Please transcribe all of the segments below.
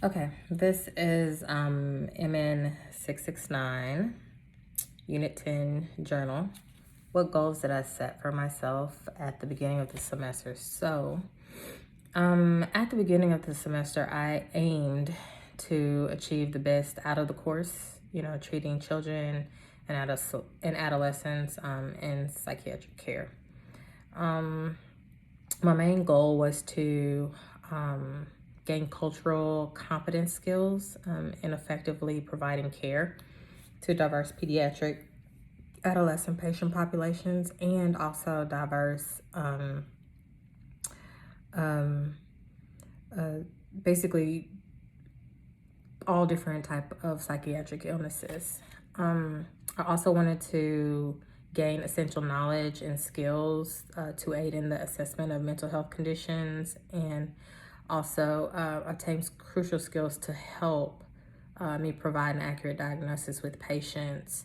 Okay, this is MN669 Unit 10 Journal. What goals did I set for myself at the beginning of the semester? So, at the beginning of the semester, I aimed to achieve the best out of the course, treating children and adolescents in psychiatric care. My main goal was to gain cultural competence skills in effectively providing care to diverse pediatric adolescent patient populations and also diverse basically all different type of psychiatric illnesses. I also wanted to gain essential knowledge and skills to aid in the assessment of mental health conditions, and also obtain crucial skills to help me provide an accurate diagnosis with patients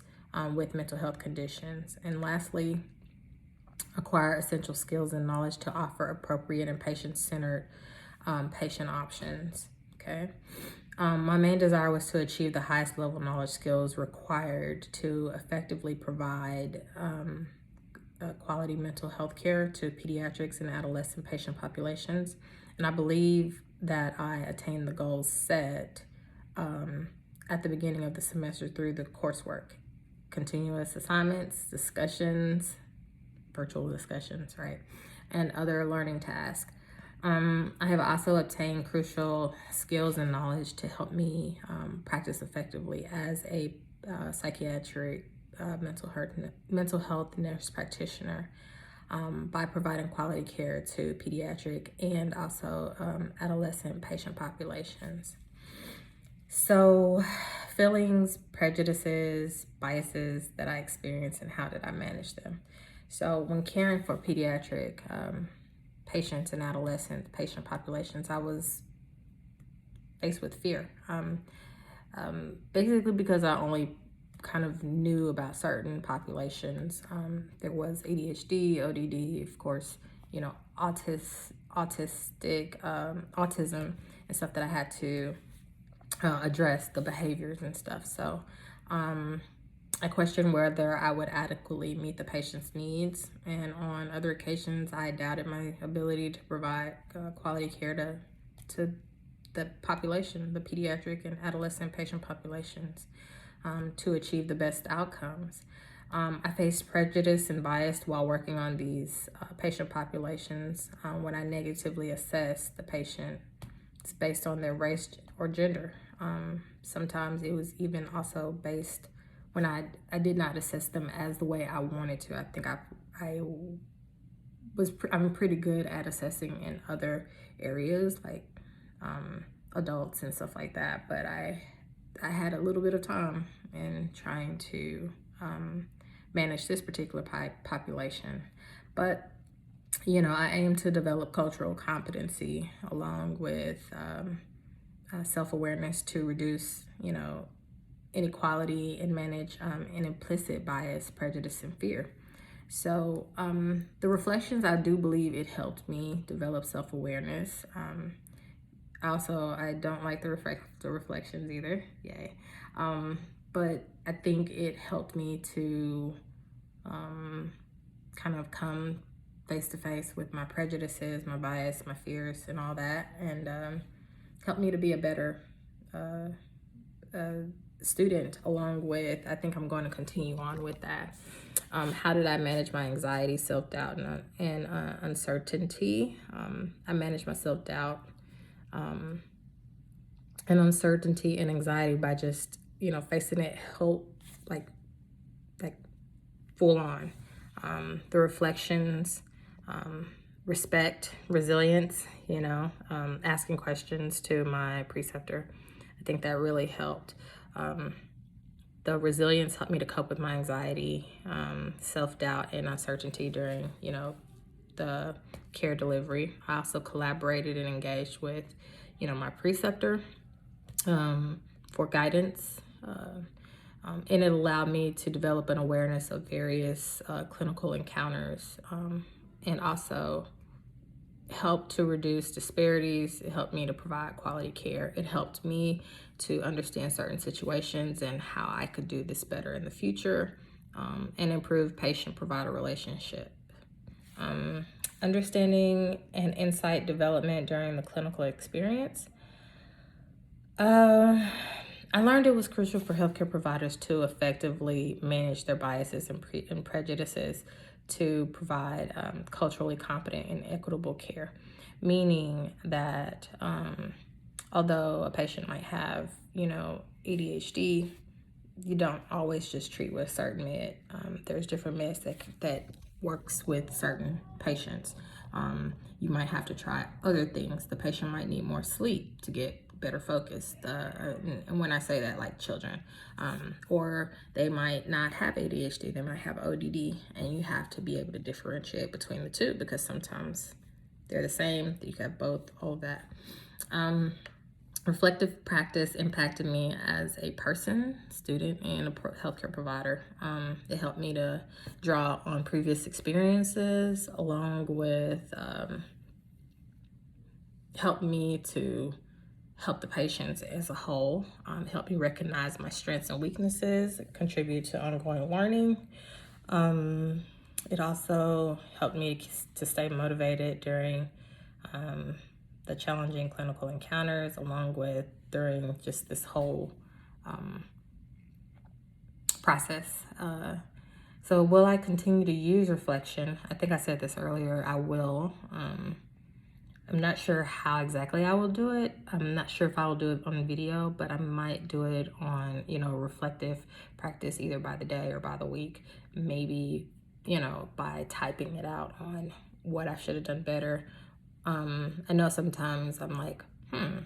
with mental health conditions. And lastly, acquire essential skills and knowledge to offer appropriate and patient-centered patient options. Okay. My main desire was to achieve the highest level knowledge skills required to effectively provide quality mental health care to pediatrics and adolescent patient populations. And I believe that I attained the goals set at the beginning of the semester through the coursework, continuous assignments, discussions, virtual discussions, right, and other learning tasks. I have also obtained crucial skills and knowledge to help me practice effectively as a psychiatric mental health nurse practitioner by providing quality care to pediatric and also adolescent patient populations. So, feelings, prejudices, biases that I experienced, and how did I manage them? So, when caring for pediatric patients and adolescent patient populations, I was faced with fear. Basically, because I only kind of knew about certain populations. There was ADHD, ODD, of course, autism, and stuff that I had to address the behaviors and stuff. So I questioned whether I would adequately meet the patient's needs, and on other occasions I doubted my ability to provide quality care to the population, the pediatric and adolescent patient populations, to achieve the best outcomes. I faced prejudice and bias while working on these patient populations when I negatively assessed the patient based on their race or gender. Sometimes it was even also based when I did not assess them as the way I wanted to. I think I'm pretty good at assessing in other areas like adults and stuff like that, but I had a little bit of time in trying to manage this particular population. But I aim to develop cultural competency along with self-awareness to reduce, inequality and manage an implicit bias, prejudice, and fear. So the reflections, I do believe it helped me develop self-awareness. I don't like the reflections either. Yay. But I think it helped me to kind of come face to face with my prejudices, my bias, my fears, and all that, and helped me to be a better student. Along with, I think I'm going to continue on with that. How did I manage my anxiety, self-doubt, and uncertainty? I managed my self-doubt and uncertainty and anxiety by just facing it like full on. The reflections, respect, resilience, asking questions to my preceptor. I think that really helped. The resilience helped me to cope with my anxiety, self-doubt, and uncertainty during, the care delivery. I also collaborated and engaged with, my preceptor for guidance. And it allowed me to develop an awareness of various clinical encounters, and also helped to reduce disparities. It helped me to provide quality care. It helped me to understand certain situations and how I could do this better in the future, and improve patient-provider relationship. Understanding and insight development during the clinical experience. I learned it was crucial for healthcare providers to effectively manage their biases and prejudices to provide culturally competent and equitable care, meaning that although a patient might have, ADHD, you don't always just treat with certain med. There's different meds that works with certain patients. You might have to try other things. The patient might need more sleep to get better focus. And when I say that, like children, or they might not have ADHD, they might have ODD, and you have to be able to differentiate between the two because sometimes they're the same. You have both, all of that. Reflective practice impacted me as a person, student, and a healthcare provider. It helped me to draw on previous experiences, along with helped me to help the patients as a whole, help me recognize my strengths and weaknesses, contribute to ongoing learning. It also helped me to stay motivated during the challenging clinical encounters, along with during just this whole process. So will I continue to use reflection? I think I said this earlier, I will. I'm not sure how exactly I will do it. I'm not sure if I will do it on video, but I might do it on, reflective practice either by the day or by the week. Maybe, by typing it out on what I should have done better. I know sometimes I'm like, my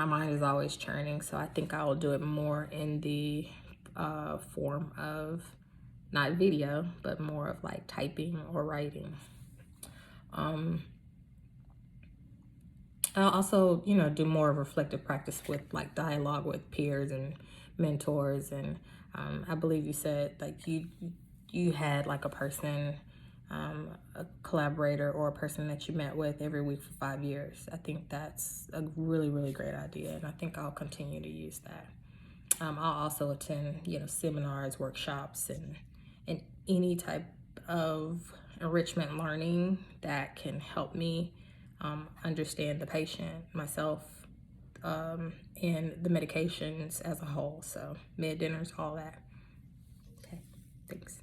mind is always churning. So I think I will do it more in the form of not video, but more of like typing or writing. I'll also, do more reflective practice with like dialogue with peers and mentors. And I believe you said like you had like a person, a collaborator or a person that you met with every week for 5 years. I think that's a really, really great idea. And I think I'll continue to use that. I'll also attend, seminars, workshops, and any type of enrichment learning that can help me understand the patient, myself, and the medications as a whole. So med dinners, all that. Okay, thanks.